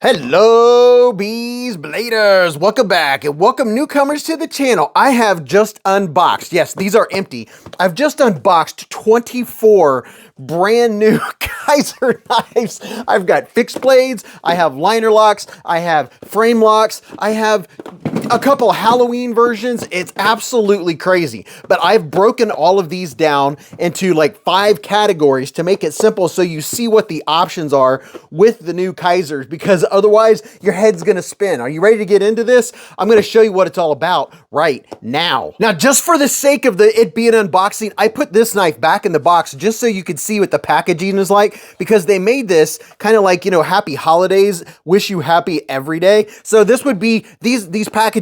Hello, Beez Bladers. Welcome back and welcome newcomers to the channel. I have just unboxed, yes, these are empty. I've just unboxed 24 brand new Kaiser knives. I've got fixed blades, I have liner locks, I have frame locks, I have a couple Halloween versions. It's absolutely crazy. But I've broken all of these down into like 5 categories to make it simple so you see what the options are with the new Kaisers, because otherwise your head's gonna spin. Are you ready to get into this? I'm gonna show you what it's all about right now. Now, just for the sake of it being unboxing, I put this knife back in the box just so you could see what the packaging is like, because they made this kind of like, you know, happy holidays, wish you happy every day. So this would be these packaging,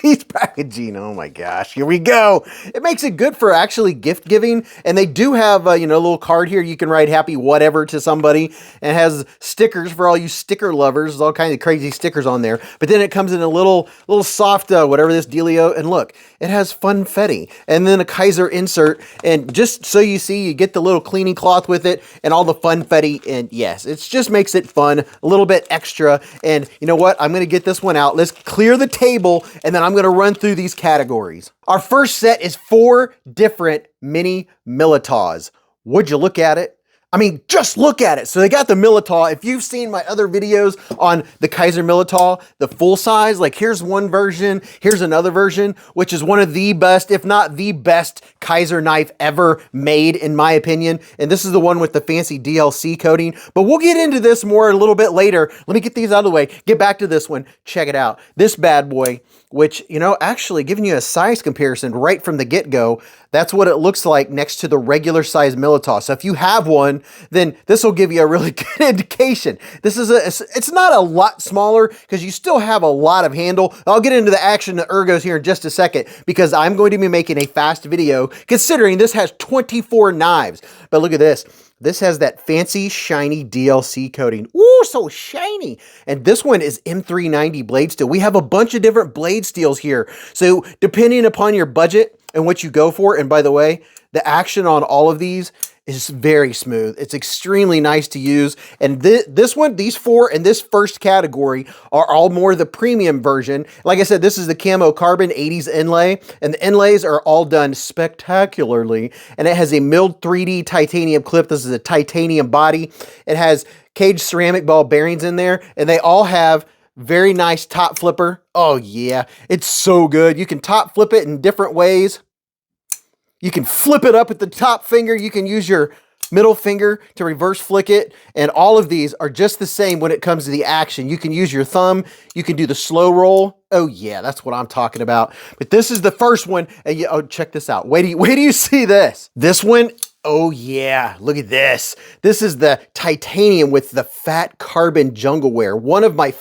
these packaging, oh my gosh, here we go. It makes it good for actually gift giving, and they do have you know, a little card here. You can write happy whatever to somebody, and it has stickers for all you sticker lovers. There's all kinds of crazy stickers on there, but then it comes in a little soft whatever this dealio, and look, it has funfetti, and then a Kaiser insert, and just so you see, you get the little cleaning cloth with it, and all the funfetti, and yes, it just makes it fun, a little bit extra. And you know what, I'm gonna get this one out. Let's clear the table, and then I'm gonna run through these categories. Our first set is 4 different mini Militaws. Would you look at it? I mean, just look at it. So they got the Militaw. If you've seen my other videos on the Kaiser Militaw, the full size, like here's one version, here's another version, which is one of the best, if not the best Kaiser knife ever made, in my opinion. And this is the one with the fancy DLC coating, but we'll get into this more a little bit later. Let me get these out of the way, get back to this one. Check it out. This bad boy, which, you know, actually giving you a size comparison right from the get-go, that's what it looks like next to the regular size Militaw. So if you have one, then this will give you a really good indication. This is it's not a lot smaller because you still have a lot of handle. I'll get into the action, the ergos here in just a second, because I'm going to be making a fast video considering this has 24 knives. But look at this. This has that fancy, shiny DLC coating. Ooh, so shiny. And this one is M390 blade steel. We have a bunch of different blade steels here. So depending upon your budget and what you go for, and by the way, the action on all of these is very smooth. It's extremely nice to use. And this one, these 4 in this first category are all more the premium version. Like I said, this is the camo carbon 80s inlay, and the inlays are all done spectacularly. And it has a milled 3D titanium clip. This is a titanium body. It has caged ceramic ball bearings in there, and they all have very nice top flipper. Oh yeah, it's so good. You can top flip it in different ways. You can flip it up at the top finger. You can use your middle finger to reverse flick it. And all of these are just the same when it comes to the action. You can use your thumb. You can do the slow roll. Oh yeah, that's what I'm talking about. But this is the first one. And oh, check this out. Wait do you see this? This one, oh yeah, look at this. This is the titanium with the fat carbon jungle wear. One of my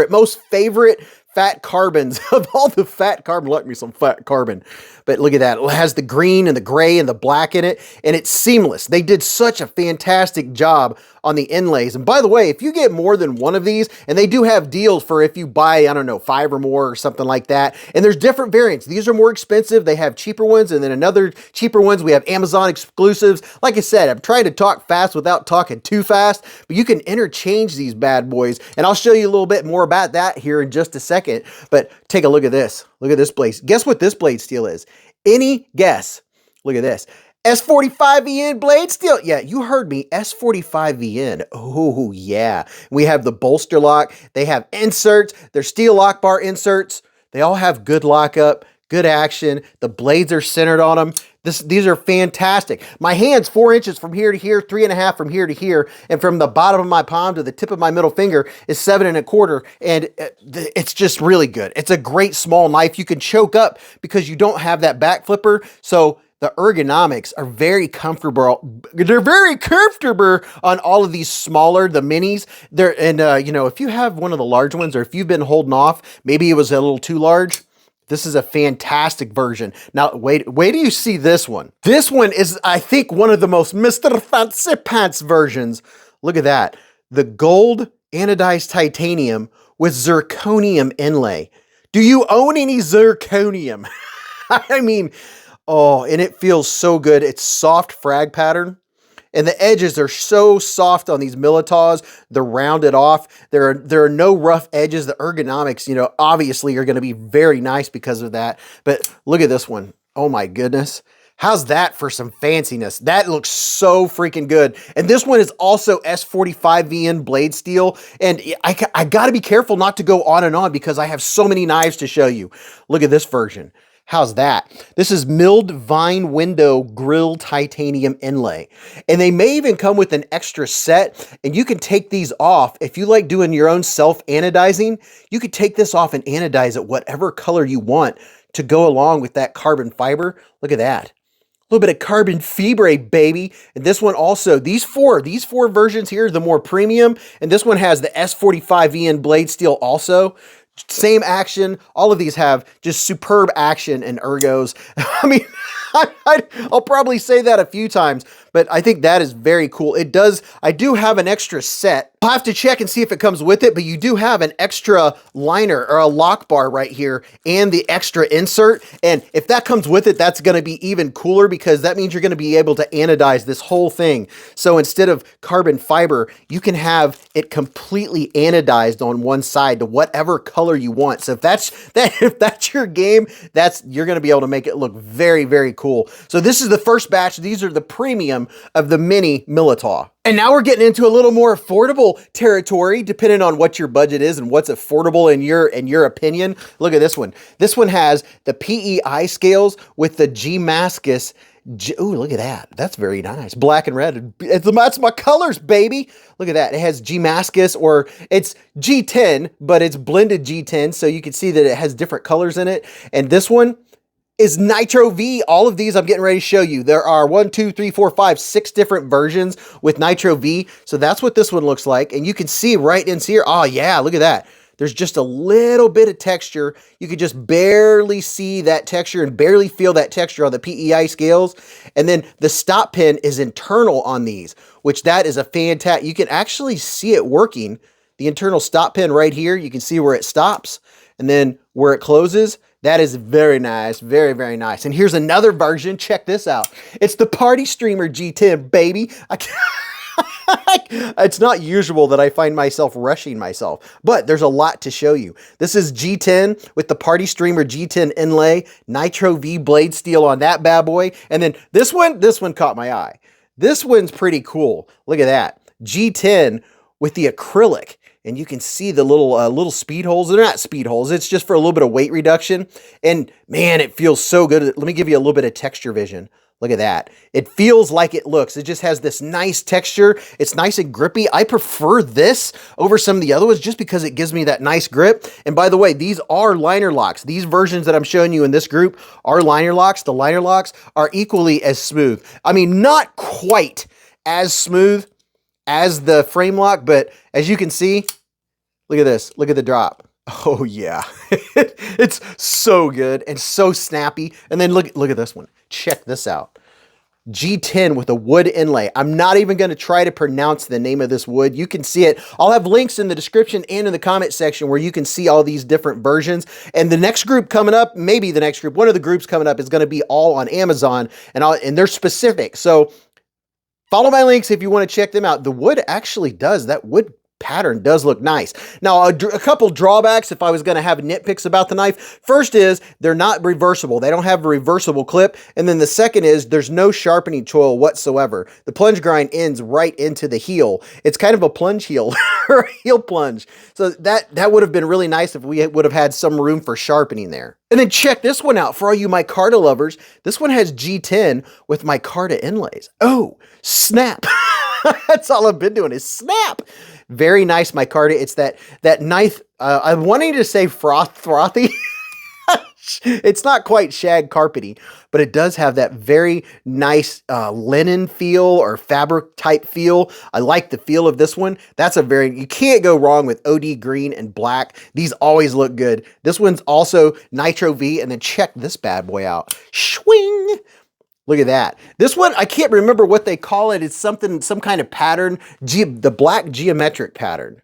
most favorite fat carbons of all the fat carbon. Like me some fat carbon. But look at that. It has the green and the gray and the black in it, and it's seamless. They did such a fantastic job on the inlays. And by the way, if you get more than one of these, and they do have deals for if you buy, I don't know, 5 or more or something like that. And there's different variants. These are more expensive. They have cheaper ones, and then another cheaper ones. We have Amazon exclusives. Like I said, I'm trying to talk fast without talking too fast, but you can interchange these bad boys. And I'll show you a little bit more about that here in just a second. But take a look at this. Look at this blade. Guess what this blade steel is? Any guess? Look at this. S45VN blade steel. Yeah, you heard me. S45VN. Oh, yeah. We have the bolster lock. They have inserts. They're steel lock bar inserts. They all have good lockup, good action. The blades are centered on them. These are fantastic. My hand's 4 inches from here to here, 3.5 from here to here, and from the bottom of my palm to the tip of my middle finger is 7.25, and it's just really good. It's a great small knife. You can choke up because you don't have that back flipper, so the ergonomics are very comfortable. They're very comfortable on all of these smaller, the minis. You know, if you have one of the large ones, or if you've been holding off, maybe it was a little too large, this is a fantastic version. Now, wait till you see this one. This one is, I think, one of the most Mr. Fancy Pants versions. Look at that. The gold anodized titanium with zirconium inlay. Do you own any zirconium? I mean, oh, and it feels so good. It's soft frag pattern. And the edges are so soft on these Militaws. They're rounded off. There are no rough edges. The ergonomics, you know, obviously are going to be very nice because of that. But look at this one. Oh my goodness. How's that for some fanciness? That looks so freaking good. And this one is also S45VN blade steel. And I got to be careful not to go on and on because I have so many knives to show you. Look at this version. How's that? This is milled vine window grill titanium inlay. And they may even come with an extra set, and you can take these off. If you like doing your own self-anodizing, you could take this off and anodize it whatever color you want to go along with that carbon fiber. Look at that. A little bit of carbon fibre, baby. And this one also, these four versions here, the more premium, and this one has the S45VN blade steel also. Same action. All of these have just superb action and ergos. I mean, I'll probably say that a few times, but I think that is very cool. It does. I do have an extra set. I'll have to check and see if it comes with it, but you do have an extra liner or a lock bar right here and the extra insert. And if that comes with it, that's going to be even cooler because that means you're going to be able to anodize this whole thing. So instead of carbon fiber, you can have it completely anodized on one side to whatever color you want. So if that's your game, you're going to be able to make it look very, very cool. So this is the first batch. These are the premium of the mini Militaw. And now we're getting into a little more affordable territory, depending on what your budget is and what's affordable in your opinion. Look at this one. This one has the PEI scales with the Damascus. Ooh, look at that. That's very nice. Black and red. That's my colors, baby. Look at that. It has Damascus, or it's G10, but it's blended G10. So you can see that it has different colors in it. And this one is Nitro V. All of these I'm getting ready to show you. There are 6 different versions with Nitro V. So that's what this one looks like. And you can see right in here. Oh yeah, look at that. There's just a little bit of texture. You could just barely see that texture and barely feel that texture on the PEI scales. And then the stop pin is internal on these, which that is a fantastic. You can actually see it working. The internal stop pin right here, you can see where it stops and then where it closes. That is very nice. Very, very nice. And here's another version. Check this out. It's the Party Streamer G10, baby. It's not usual that I find myself rushing myself, but there's a lot to show you. This is G10 with the Party Streamer G10 inlay, Nitro V blade steel on that bad boy. And then this one caught my eye. This one's pretty cool. Look at that. G10 with the acrylic. And you can see the little speed holes. They're not speed holes. It's just for a little bit of weight reduction. And man, it feels so good. Let me give you a little bit of texture vision. Look at that. It feels like it looks. It just has this nice texture. It's nice and grippy. I prefer this over some of the other ones just because it gives me that nice grip. And by the way, these are liner locks. These versions that I'm showing you in this group are liner locks. The liner locks are equally as smooth. I mean, not quite as smooth as the frame lock, but as you can see, look at this. Look at the drop. Oh yeah, it's so good and so snappy. And then look at this one. Check this out. G10 with a wood inlay. I'm not even going to try to pronounce the name of this wood. You can see it. I'll have links in the description and in the comment section where you can see all these different versions. And the next group coming up, maybe the next group, one of the groups coming up is going to be all on Amazon, and they're specific. So follow my links if you want to check them out. The wood actually does, that wood pattern does look nice. Now, a couple drawbacks if I was going to have nitpicks about the knife. First is they're not reversible. They don't have a reversible clip. And then the second is there's no sharpening tool whatsoever. The plunge grind ends right into the heel. It's kind of a plunge heel or a heel plunge. So that would have been really nice if we would have had some room for sharpening there. And then check this one out for all you micarta lovers. This one has G10 with micarta inlays. Oh, snap. That's all I've been doing is snap. Very nice micarta. It's that knife. I'm wanting to say frothy. It's not quite shag carpety, but it does have that very nice linen feel or fabric type feel. I like the feel of this one. You can't go wrong with OD green and black. These always look good. This one's also Nitro V, and then check this bad boy out. Swing. Look at that. This one, I can't remember what they call it. It's some kind of pattern, the black geometric pattern.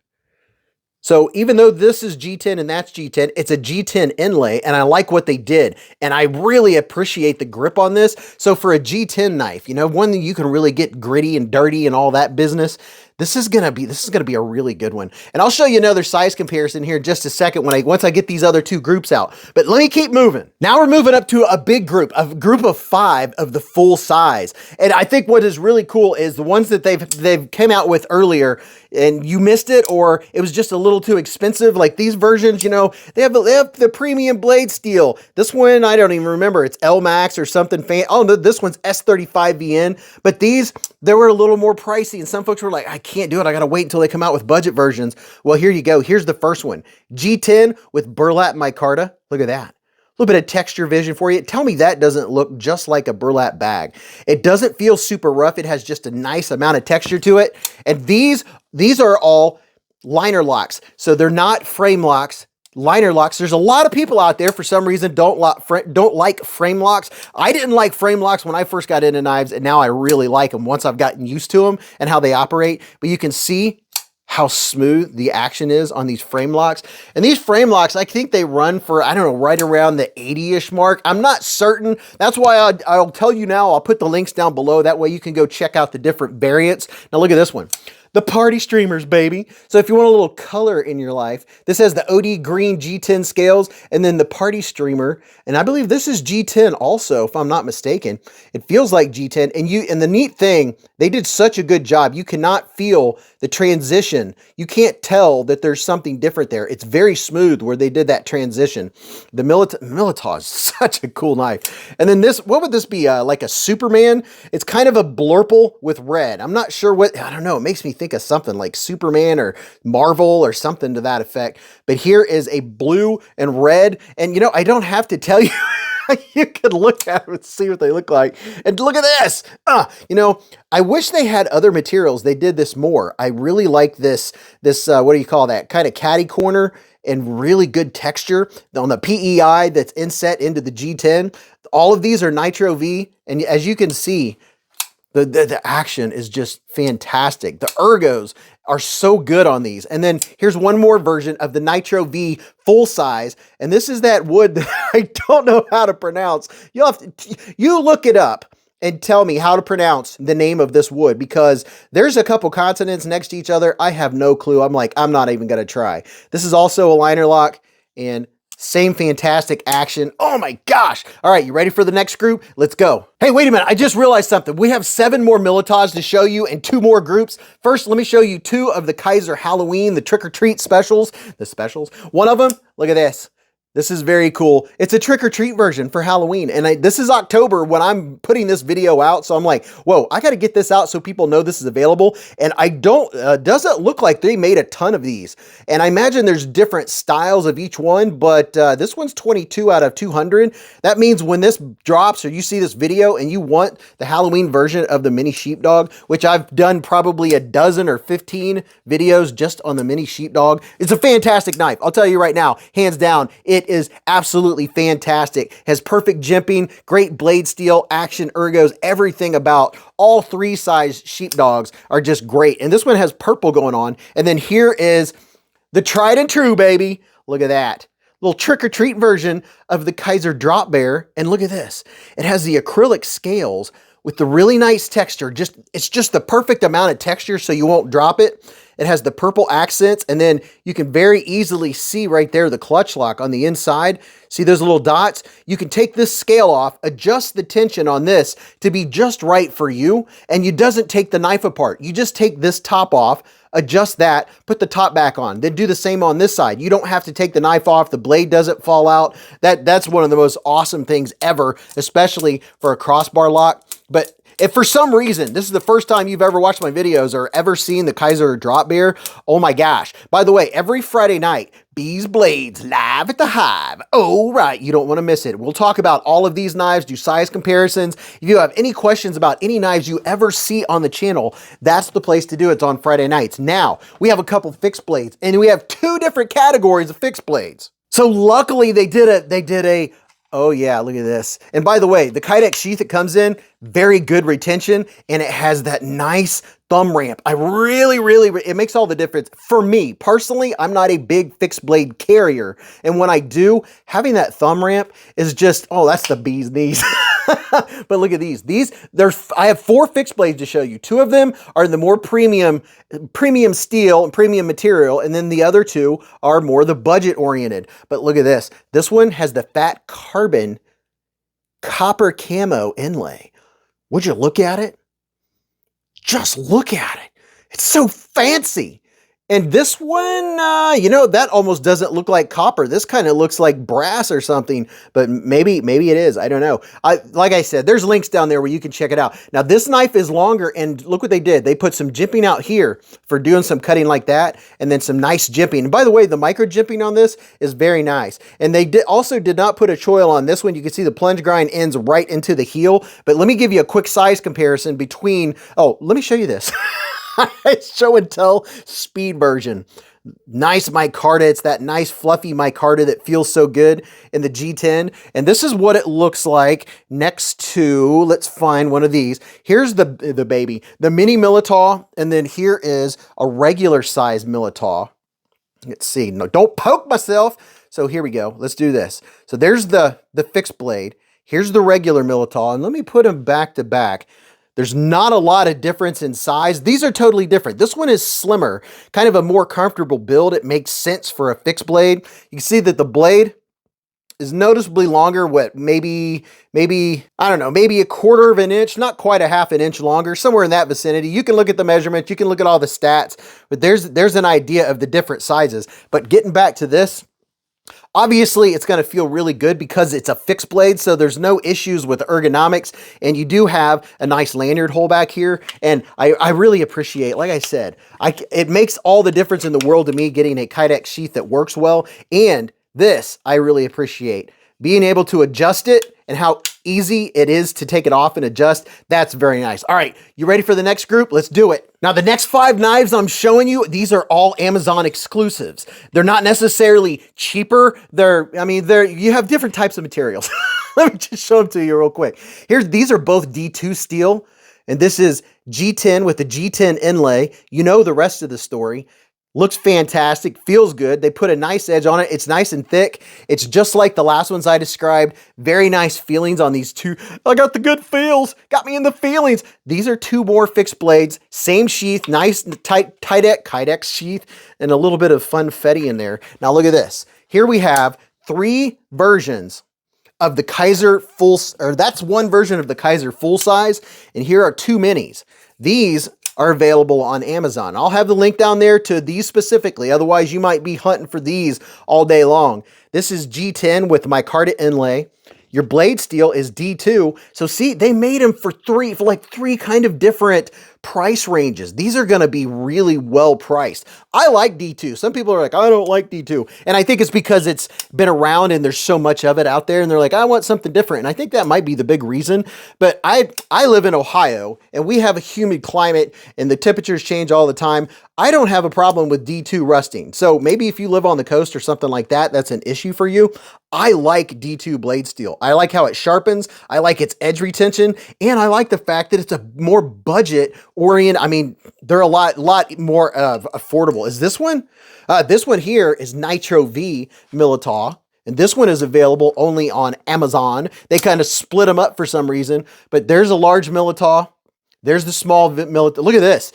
So even though this is G10 and that's G10, it's a G10 inlay, and I like what they did. And I really appreciate the grip on this. So for a G10 knife, you know, one that you can really get gritty and dirty and all that business, this is gonna be a really good one. And I'll show you another size comparison here in just a second once I get these other two groups out. But let me keep moving. Now we're moving up to a big group, a group of 5 of the full size. And I think what is really cool is the ones that they've came out with earlier, and you missed it, or it was just a little too expensive. Like these versions, you know, they have the premium blade steel. This one, I don't even remember. It's L Max or something. Oh no, this one's S35VN. But these, they were a little more pricey, and some folks were like, I can't do it. I got to wait until they come out with budget versions. Well, here you go. Here's the first one. G10 with burlap micarta. Look at that. A little bit of texture vision for you. Tell me that doesn't look just like a burlap bag. It doesn't feel super rough. It has just a nice amount of texture to it. And these are all liner locks. So they're not frame locks, liner locks. There's a lot of people out there for some reason don't like frame locks. I didn't like frame locks when I first got into knives, and now I really like them once I've gotten used to them and how they operate. But you can see how smooth the action is on these frame locks. And these frame locks, I think they run for, I don't know, right around the 80-ish mark. I'm not certain. That's why I'll tell you now. I'll put the links down below. That way you can go check out the different variants. Now look at this one. The party streamers, baby. So if you want a little color in your life, this has the OD green G10 scales and then the party streamer. And I believe this is G10 also, if I'm not mistaken. It feels like G10. And the neat thing, they did such a good job. You cannot feel the transition. You can't tell that there's something different there. It's very smooth where they did that transition. The Militar is such a cool knife. And then this, what would this be? Like a Superman? It's kind of a blurple with red. I'm not sure what, I don't know. It makes me think of something like Superman or Marvel or something to that effect. But here is a blue and red. And you know, I don't have to tell you. You can look at them and see what they look like. And look at this. You know, I wish they had other materials. They did this more. I really like this what do you call that? Kind of catty corner and really good texture on the PEI that's inset into the G10. All of these are Nitro V. And as you can see, the action is just fantastic. The ergos are so good on these. And then here's one more version of the Nitro V full size. And this is that wood that I don't know how to pronounce. You look it up and tell me how to pronounce the name of this wood, because there's a couple consonants next to each other. I have no clue. I'm like, I'm not even going to try. This is also a liner lock and same fantastic action. Oh my gosh. All right, you ready for the next group? Let's go. Hey, wait a minute. I just realized something. We have 7 more Militaws to show you and 2 more groups. First, let me show you 2 of the Kaiser Halloween, the trick-or-treat specials. The specials. One of them, look at this. This is very cool. It's a trick-or-treat version for Halloween. And this is October when I'm putting this video out. So I'm like, whoa, I got to get this out so people know this is available. And I don't, doesn't look like they made a ton of these. And I imagine there's different styles of each one, but this one's 22 out of 200. That means when this drops or you see this video and you want the Halloween version of the mini sheepdog, which I've done probably a dozen or 15 videos just on the mini sheepdog. It's a fantastic knife. I'll tell you right now, hands down, it is absolutely fantastic. Has perfect jimping, great blade steel, action, ergos, everything about all 3 size sheepdogs are just great. And this one has purple going on. And then here is the tried and true, baby. Look at that. Little trick-or-treat version of the Kaiser Drop Bear. And look at this. It has the acrylic scales with the really nice texture. It's just the perfect amount of texture so you won't drop it. It has the purple accents, and then you can very easily see right there the clutch lock on the inside. See those little dots? You can take this scale off, adjust the tension on this to be just right for you, and it doesn't take the knife apart. You just take this top off, adjust that, put the top back on, then do the same on this side. You don't have to take the knife off. The blade doesn't fall out. That's one of the most awesome things ever, especially for a crossbar lock. But if for some reason, this is the first time you've ever watched my videos or ever seen the Kaiser Drop Bear, oh my gosh. By the way, every Friday night, Beez Blades live at the Hive. Oh, right. You don't want to miss it. We'll talk about all of these knives, do size comparisons. If you have any questions about any knives you ever see on the channel, that's the place to do it. It's on Friday nights. Now, we have a couple fixed blades, and we have 2 different categories of fixed blades. So luckily they did a Oh yeah, look at this. And by the way, the Kydex sheath it comes in, very good retention, and it has that nice thumb ramp. I it makes all the difference. For me, personally, I'm not a big fixed blade carrier. And when I do, having that thumb ramp is just, oh, that's the bee's knees. But look at these. I have 4 fixed blades to show you. 2 of them are the more premium steel and premium material, and then the other 2 are more the budget oriented. But look at this. This one has the fat carbon copper camo inlay. Would you look at it? Just look at it. It's so fancy. And this one, you know, that almost doesn't look like copper. This kind of looks like brass or something, but maybe it is. I don't know. Like I said, there's links down there where you can check it out. Now, this knife is longer, and look what they did. They put some jimping out here for doing some cutting like that, and then some nice jimping. And by the way, the micro jimping on this is very nice. And they also did not put a choil on this one. You can see the plunge grind ends right into the heel. But let me give you a quick size comparison between, oh, let me show you this. It's show and tell speed version. Nice micarta. It's that nice fluffy micarta that feels so good in the G10. And this is what it looks like next to, let's find one of these. Here's the baby, the mini Militaw. And then here is a regular size Militaw. Let's see. No, don't poke myself. So here we go. Let's do this. So there's the fixed blade. Here's the regular Militaw. And let me put them back to back. There's not a lot of difference in size. These are totally different. This one is slimmer, kind of a more comfortable build. It makes sense for a fixed blade. You can see that the blade is noticeably longer, what, maybe, I don't know, maybe a 1/4 of an inch, not quite a 1/2 inch longer, somewhere in that vicinity. You can look at the measurements, you can look at all the stats, but there's an idea of the different sizes. But getting back to this, obviously, it's going to feel really good because it's a fixed blade, so there's no issues with ergonomics, and you do have a nice lanyard hole back here, and I really appreciate, like I said, it makes all the difference in the world to me getting a Kydex sheath that works well, and this I really appreciate. Being able to adjust it and how easy it is to take it off and adjust, that's very nice. All right, you ready for the next group? Let's do it. Now, the next 5 knives I'm showing you, these are all Amazon exclusives. They're not necessarily cheaper. You have different types of materials. Let me just show them to you real quick. These are both D2 steel, and this is G10 with the G10 inlay. You know the rest of the story. Looks fantastic, feels good. They put a nice edge on it. It's nice and thick. It's just like the last ones I described. Very nice feelings on these 2. I got the good feels. Got me in the feelings. These are 2 more fixed blades. Same sheath, nice tight Kydex sheath, and a little bit of funfetti in there. Now look at this. Here we have 3 versions of the Kaiser that's one version of the Kaiser full size, and here are 2 minis. These are available on Amazon. I'll have the link down there to these specifically. Otherwise, you might be hunting for these all day long. This is G10 with micarta inlay. Your blade steel is D2. So see, they made them for like 3 kind of different price ranges. These are going to be really well priced. I like D2. Some people are like, I don't like D2. And I think it's because it's been around and there's so much of it out there. And they're like, I want something different. And I think that might be the big reason. But I live in Ohio and we have a humid climate and the temperatures change all the time. I don't have a problem with D2 rusting. So maybe if you live on the coast or something like that, that's an issue for you. I like D2 blade steel. I like how it sharpens. I like its edge retention. And I like the fact that it's a more budget oriented. I mean, they're a lot more affordable. Is this one? This one here is Nitro V Militaw. And this one is available only on Amazon. They kind of split them up for some reason. But there's a large Militaw. There's the small Militaw. Look at this.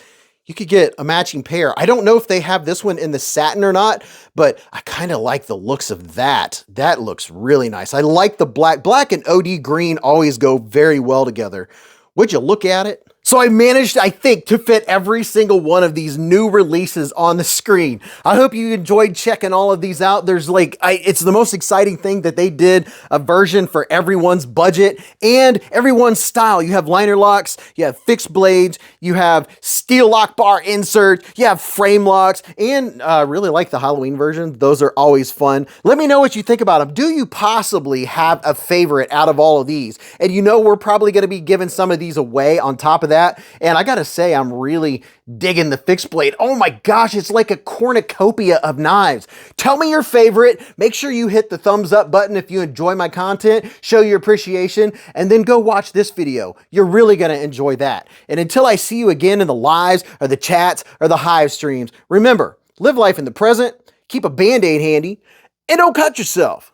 You could get a matching pair. I don't know if they have this one in the satin or not, but I kind of like the looks of that. That looks really nice. I like the black. Black and OD green always go very well together. Would you look at it? So I managed, I think, to fit every single one of these new releases on the screen. I hope you enjoyed checking all of these out. There's it's the most exciting thing that they did a version for everyone's budget and everyone's style. You have liner locks, you have fixed blades, you have steel lock bar insert, you have frame locks, and really like the Halloween version. Those are always fun. Let me know what you think about them. Do you possibly have a favorite out of all of these? And you know we're probably going to be giving some of these away on top of that. that. And I gotta say, I'm really digging the fixed blade. Oh my gosh, it's like a cornucopia of knives. Tell me your favorite. Make sure you hit the thumbs up button if you enjoy my content, show your appreciation, and then go watch this video. You're really gonna enjoy that. And until I see you again in the lives or the chats or the hive streams, remember, live life in the present, keep a Band-Aid handy, and don't cut yourself.